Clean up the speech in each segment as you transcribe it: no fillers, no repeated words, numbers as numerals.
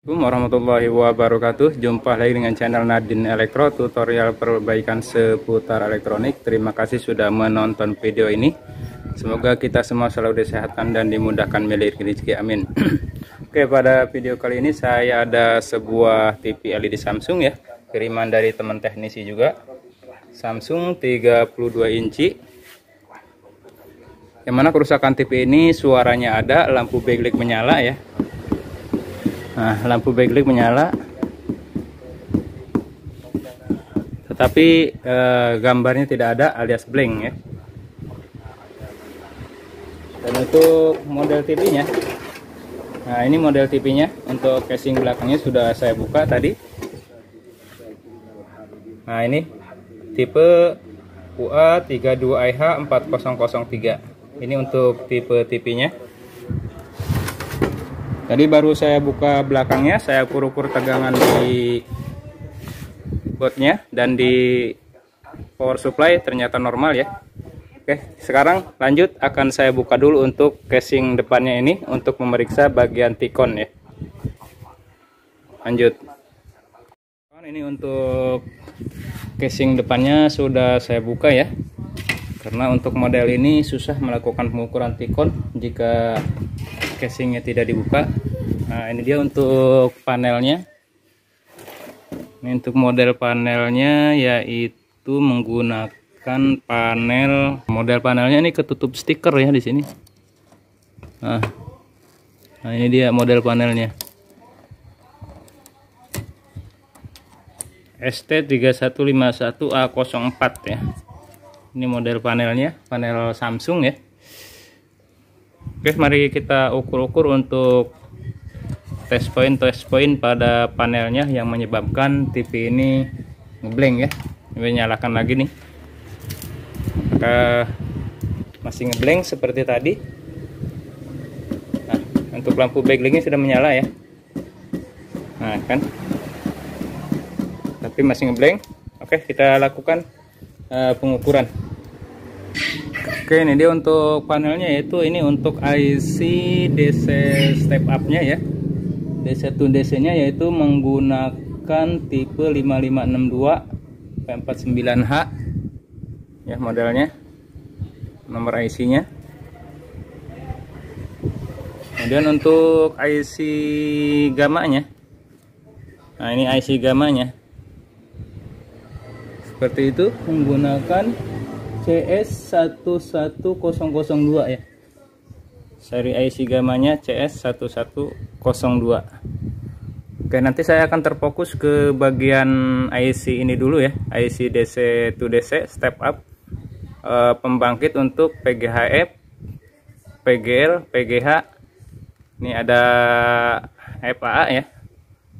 Assalamualaikum warahmatullahi wabarakatuh. Jumpa lagi dengan channel Nadin Elektro, tutorial perbaikan seputar elektronik. Terima kasih sudah menonton video ini. Semoga kita semua selalu disehatkan dan dimudahkan memiliki rezeki, amin. Oke, pada video kali ini saya ada sebuah TV LED Samsung ya, kiriman dari teman teknisi juga. Samsung 32 inci. Yang mana kerusakan TV ini suaranya ada, lampu backlight menyala ya. Nah, lampu backlight menyala, tetapi gambarnya tidak ada alias blank ya. Dan untuk model TV-nya, nah ini model TV-nya. Untuk casing belakangnya sudah saya buka tadi. Nah ini tipe UA32IH4003. Ini untuk tipe TV-nya. Tadi baru saya buka belakangnya, saya ukur-ukur tegangan di bautnya dan di power supply ternyata normal ya. Oke, sekarang lanjut akan saya buka dulu untuk casing depannya ini untuk memeriksa bagian tikon ya. Lanjut. Ini untuk casing depannya sudah saya buka ya. Karena untuk model ini susah melakukan pengukuran tikon jika casingnya tidak dibuka. Nah ini dia untuk panelnya. Ini untuk model panelnya yaitu menggunakan model panelnya ini ketutup stiker ya di sini. Nah ini dia model panelnya. ST3151A04 ya. Ini model panelnya, panel Samsung ya. Oke, mari kita ukur-ukur untuk test point pada panelnya yang menyebabkan TV ini ngeblank ya. Ini nyalakan lagi nih. Maka masih ngeblank seperti tadi. Nah, untuk lampu backlightnya sudah menyala ya. Nah, kan. Tapi masih ngeblank. Oke, kita lakukan pengukuran. Oke, ini dia untuk panelnya, yaitu ini untuk IC DC step up nya ya. DC to DC nya yaitu menggunakan tipe 5562 P49H ya modelnya, nomor IC nya. Kemudian untuk IC gamanya, nah ini IC gamanya seperti itu, menggunakan CS11002 ya. Seri IC gamanya CS1102. Oke, nanti saya akan terfokus ke bagian IC ini dulu ya. IC DC to DC step up, pembangkit untuk PGHF, PGL, PGH. Ini ada FAA ya.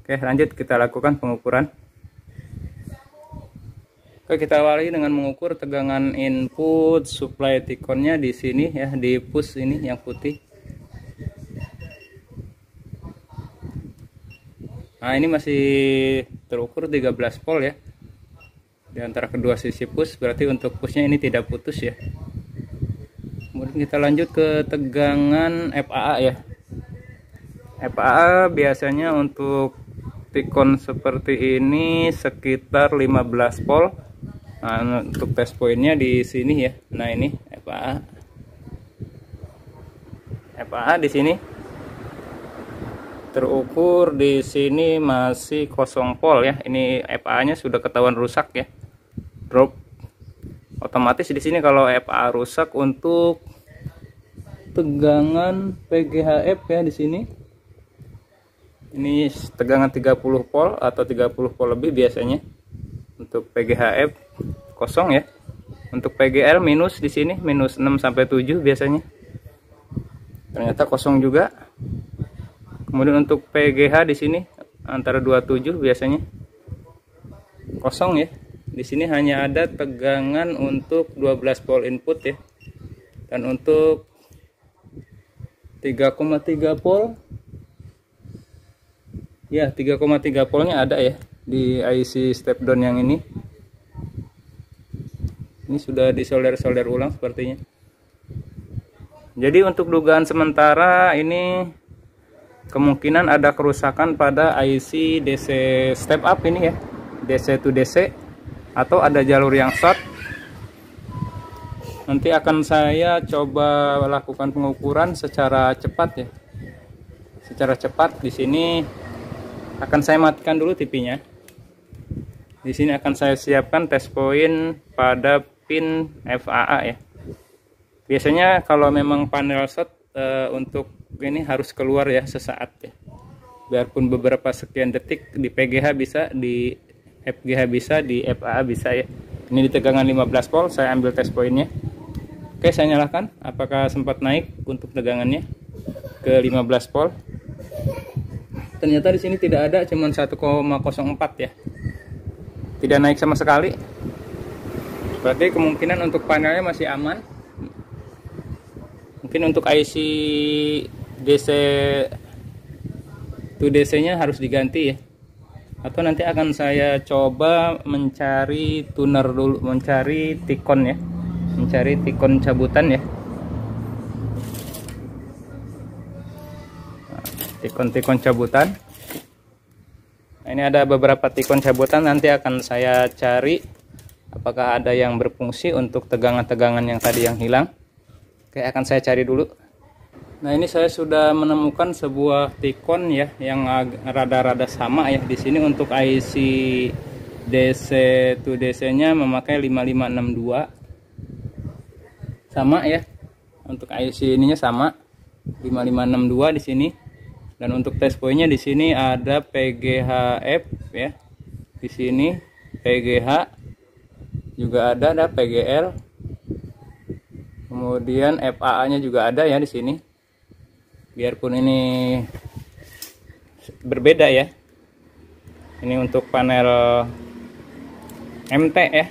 Oke, lanjut kita lakukan pengukuran. Oke, kita awali dengan mengukur tegangan input supply tikonnya di sini ya, di push ini yang putih. Nah, ini masih terukur 13 volt ya. Di antara kedua sisi push, berarti untuk pushnya ini tidak putus ya. Kemudian kita lanjut ke tegangan FAA ya. FAA biasanya untuk tikon seperti ini sekitar 15 volt. Nah, untuk test pointnya di sini ya. Nah ini FAA di sini terukur di sini masih 0 volt ya. Ini FAA-nya sudah ketahuan rusak ya, drop. Otomatis di sini kalau FAA rusak untuk tegangan PGHF ya di sini. Ini tegangan 30 volt atau 30 volt lebih biasanya. Untuk PGHF kosong ya. Untuk PGL minus di sini minus 6 sampai 7 biasanya. Ternyata kosong juga. Kemudian untuk PGH di sini antara 27 biasanya. Kosong ya. Di sini hanya ada tegangan untuk 12 volt input ya. Dan untuk 3,3 volt ya, 3,3 voltnya ada ya di IC step down yang ini. Ini sudah disolder ulang sepertinya. Jadi untuk dugaan sementara ini kemungkinan ada kerusakan pada IC DC step up ini ya, DC to DC, atau ada jalur yang short. Nanti akan saya coba lakukan pengukuran secara cepat ya, secara cepat. Di sini akan saya matikan dulu TV-nya. Di sini akan saya siapkan test point pada pin FAA ya. Biasanya kalau memang panel short untuk ini harus keluar ya sesaat ya. Biarpun beberapa sekian detik, di PGH bisa, di FGH bisa, di FAA bisa ya. Ini di tegangan 15 volt, saya ambil test pointnya. Oke, saya nyalakan. Apakah sempat naik untuk tegangannya ke 15 volt? Ternyata di sini tidak ada, cuman 1,04 ya. Tidak naik sama sekali. Berarti kemungkinan untuk panelnya masih aman. Mungkin untuk IC DC to DC nya harus diganti ya. Atau nanti akan saya coba mencari tuner dulu, mencari tikon ya, mencari tikon cabutan ya. Tikon-tikon cabutan. Nah, ini ada beberapa tikon cabutan, nanti akan saya cari apakah ada yang berfungsi untuk tegangan-tegangan yang tadi yang hilang. Oke, akan saya cari dulu. Nah, ini saya sudah menemukan sebuah tikon ya yang rada-rada sama ya. Di sini untuk IC DC to DC-nya memakai 5562. Sama ya. Untuk IC ininya sama 5562 di sini. Dan untuk test point-nya di sini ada PGHF ya. Di sini PGH juga ada PGL. Kemudian FAA-nya juga ada ya di sini. Biarpun ini berbeda ya. Ini untuk panel MT ya.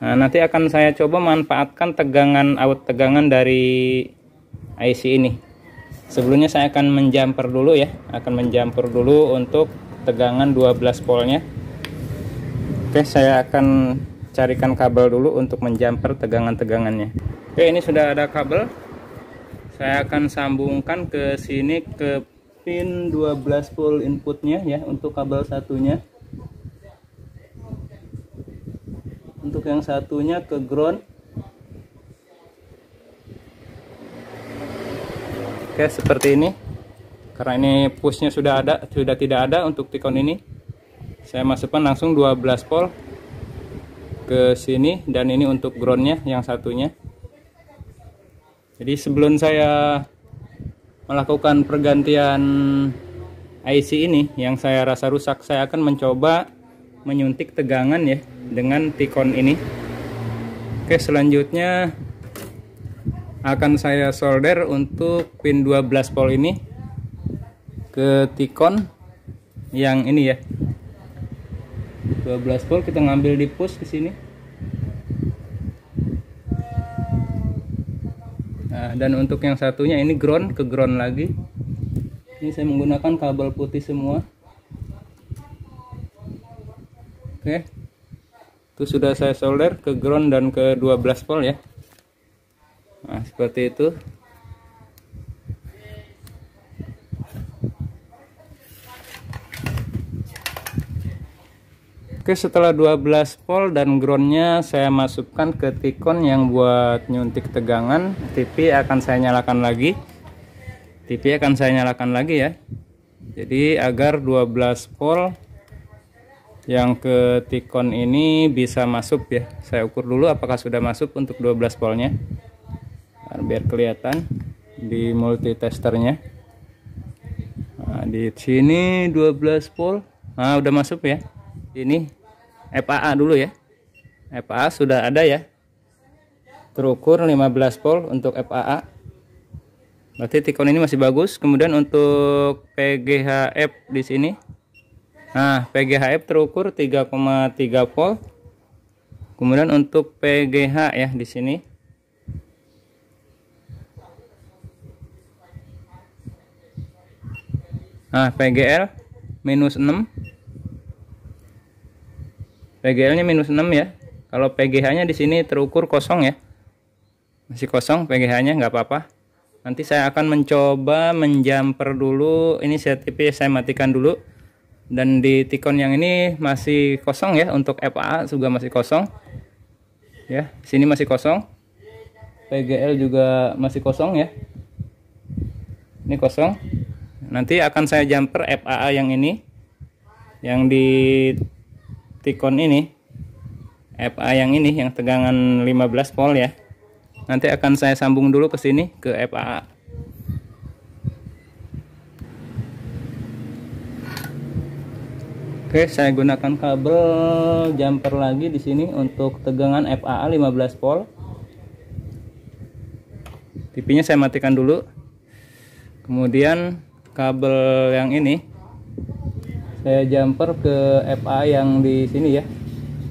Nah, nanti akan saya coba manfaatkan tegangan out tegangan dari IC ini. Sebelumnya saya akan menjumper dulu ya, akan menjumper dulu untuk tegangan 12 voltnya. Oke, saya akan carikan kabel dulu untuk menjumper tegangan-tegangannya. Oke, ini sudah ada kabel. Saya akan sambungkan ke sini ke pin 12 volt inputnya ya, untuk kabel satunya. Untuk yang satunya ke ground. Oke, seperti ini. Karena ini pushnya sudah tidak ada untuk tikon ini. Saya masukkan langsung 12 volt ke sini, dan ini untuk groundnya yang satunya. Jadi sebelum saya melakukan pergantian IC ini yang saya rasa rusak, saya akan mencoba menyuntik tegangan ya dengan tikon ini. Oke, selanjutnya akan saya solder untuk pin 12 volt ini ke tikon yang ini ya. 12 volt kita ngambil di push ke sini. Nah, dan untuk yang satunya ini ground, ke ground lagi. Ini saya menggunakan kabel putih semua. Oke, itu sudah saya solder ke ground dan ke 12 volt ya. Nah, seperti itu. Oke, setelah 12 volt dan groundnya saya masukkan ke tikon yang buat nyuntik tegangan. TV akan saya nyalakan lagi. TV akan saya nyalakan lagi ya. Jadi agar 12 volt yang ke tikon ini bisa masuk ya. Saya ukur dulu apakah sudah masuk untuk 12 voltnya. Nah, biar kelihatan di multitesternya. Nah, di sini 12 volt. Nah, udah masuk ya. Ini FAA dulu ya. FAA sudah ada ya. Terukur 15 volt untuk FAA. Berarti tikon ini masih bagus. Kemudian untuk PGHF di sini. Nah, PGHF terukur 3,3 volt. Kemudian untuk PGH ya di sini. Nah, PGL minus 6. PGL-nya minus 6 ya. Kalau PGH-nya di sini terukur kosong ya. masih kosong PGH-nya, nggak apa-apa. Nanti saya akan mencoba menjumper dulu. Ini CTP saya matikan dulu. Dan di Tikon yang ini masih kosong ya, untuk FAA juga masih kosong. Ya, sini masih kosong. PGL juga masih kosong ya. Ini kosong. Nanti akan saya jumper FAA yang ini. Yang di Tikon ini. FAA yang ini, yang tegangan 15 volt ya. Nanti akan saya sambung dulu ke sini, ke FAA. Oke, saya gunakan kabel jumper lagi di sini untuk tegangan FAA 15 volt. TV-nya saya matikan dulu. Kemudian kabel yang ini saya jumper ke FAA yang di sini ya.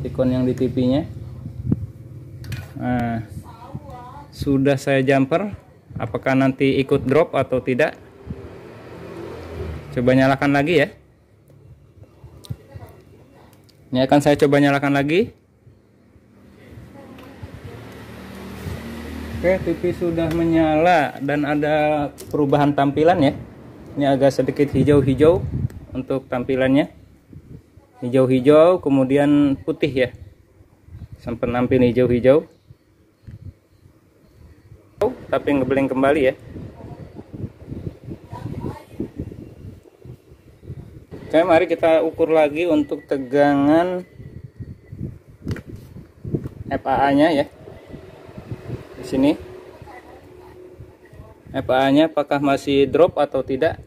Tikon yang di TV-nya. Nah, sudah saya jumper. Apakah nanti ikut drop atau tidak? Coba nyalakan lagi ya. Ini akan saya coba nyalakan lagi. Oke, TV sudah menyala dan ada perubahan tampilan ya. Ini agak sedikit hijau-hijau untuk tampilannya. Hijau-hijau, kemudian putih ya. Sampai nampil hijau-hijau. Tapi ngeblank kembali ya. Oke, mari kita ukur lagi untuk tegangan FAA-nya ya. Di sini. FAA-nya apakah masih drop atau tidak?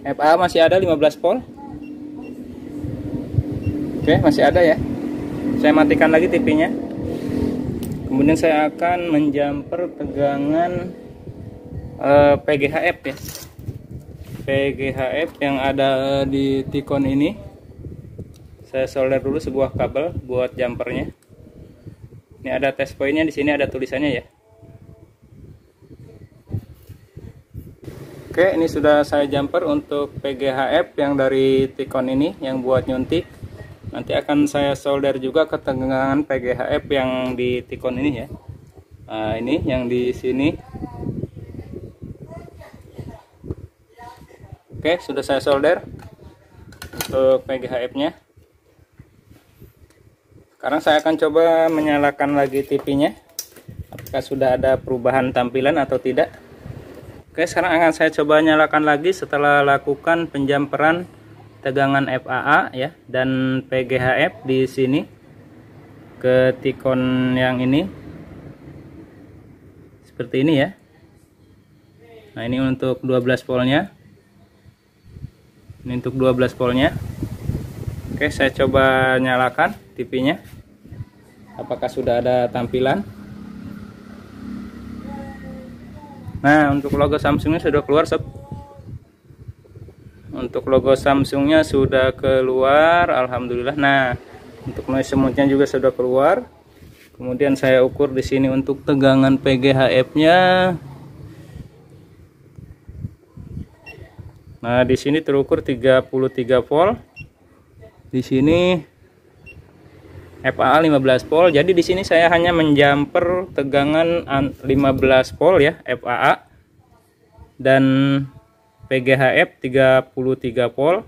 FAA masih ada 15 volt. Oke, masih ada ya. Saya matikan lagi TV-nya. Kemudian saya akan menjumper tegangan PGHF ya. PGHF yang ada di Tikon ini. Saya solder dulu sebuah kabel buat jumpernya. Ini ada test point-nya, di sini ada tulisannya ya. Oke, ini sudah saya jumper untuk PGHF yang dari Tikon ini, yang buat nyuntik. Nanti akan saya solder juga ke tegangan PGHF yang di Tikon ini ya. Nah, ini yang di sini. Oke, sudah saya solder untuk PGHF-nya. Sekarang saya akan coba menyalakan lagi TV-nya. Apakah sudah ada perubahan tampilan atau tidak? Oke, sekarang akan saya coba nyalakan lagi setelah lakukan penjumperan tegangan FAA ya dan PGHF di sini ke Tikon yang ini. Seperti ini ya. Nah, ini untuk 12 voltnya. Ini untuk 12 voltnya. Oke, saya coba nyalakan TV-nya. Apakah sudah ada tampilan? Nah, untuk logo Samsungnya sudah keluar sob. Untuk logo Samsungnya sudah keluar, alhamdulillah. Nah, untuk noise smooth-nya juga sudah keluar. Kemudian saya ukur di sini untuk tegangan PGHF-nya. Nah, di sini terukur 33 volt. Di sini FAA 15 volt. Jadi di sini saya hanya menjumper tegangan 15 volt ya, FAA. Dan PGHF 33 volt.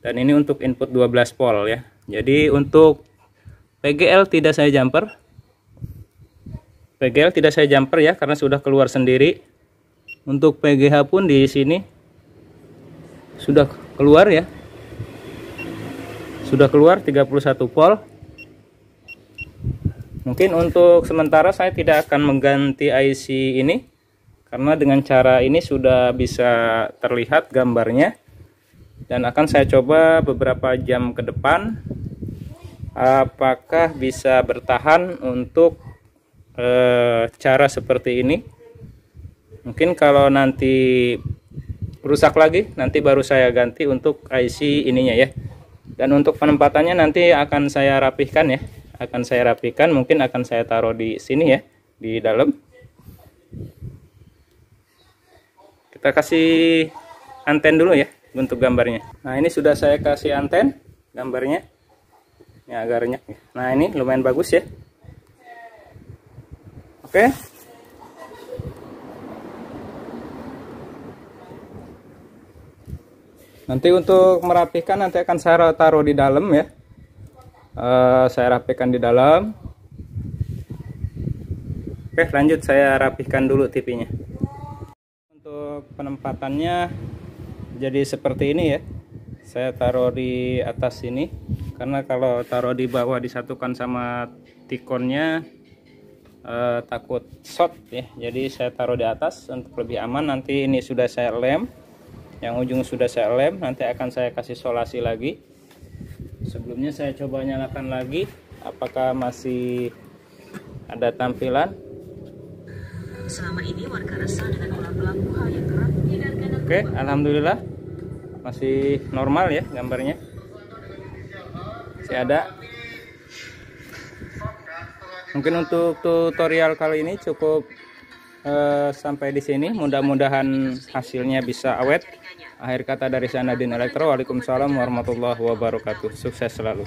Dan ini untuk input 12 volt ya. Jadi untuk PGL tidak saya jumper. PGL tidak saya jumper ya, karena sudah keluar sendiri. Untuk PGH pun di sini sudah keluar ya. Sudah keluar 31 volt. Mungkin untuk sementara saya tidak akan mengganti IC ini, karena dengan cara ini sudah bisa terlihat gambarnya. Dan akan saya coba beberapa jam ke depan apakah bisa bertahan untuk cara seperti ini. Mungkin kalau nanti rusak lagi, nanti baru saya ganti untuk IC ininya ya. Dan untuk penempatannya nanti akan saya rapihkan ya. Akan saya rapihkan, mungkin akan saya taruh di sini ya, di dalam. Kita kasih anten dulu ya untuk gambarnya. Nah, ini sudah saya kasih anten gambarnya. Ini agak renyah ya. Nah, ini lumayan bagus ya. Oke. Nanti untuk merapikan nanti akan saya taruh di dalam ya. Saya rapikan di dalam. Oke, lanjut saya rapihkan dulu TV-nya. Untuk penempatannya jadi seperti ini ya. Saya taruh di atas sini karena kalau taruh di bawah disatukan sama tikonnya takut short ya. Jadi saya taruh di atas untuk lebih aman. Nanti ini sudah saya lem. Yang ujung sudah saya lem, nanti akan saya kasih solasi lagi. Sebelumnya saya coba nyalakan lagi, apakah masih ada tampilan. Selama ini warga resah dengan ulah pelaku hal yang kerap dihindarkan. Oke, alhamdulillah masih normal ya gambarnya. Masih ada. Mungkin untuk tutorial kali ini cukup sampai di sini. Mudah-mudahan hasilnya bisa awet. Akhir kata dari saya Nadin Elektro. Waalaikumsalam warahmatullahi wabarakatuh. Sukses selalu.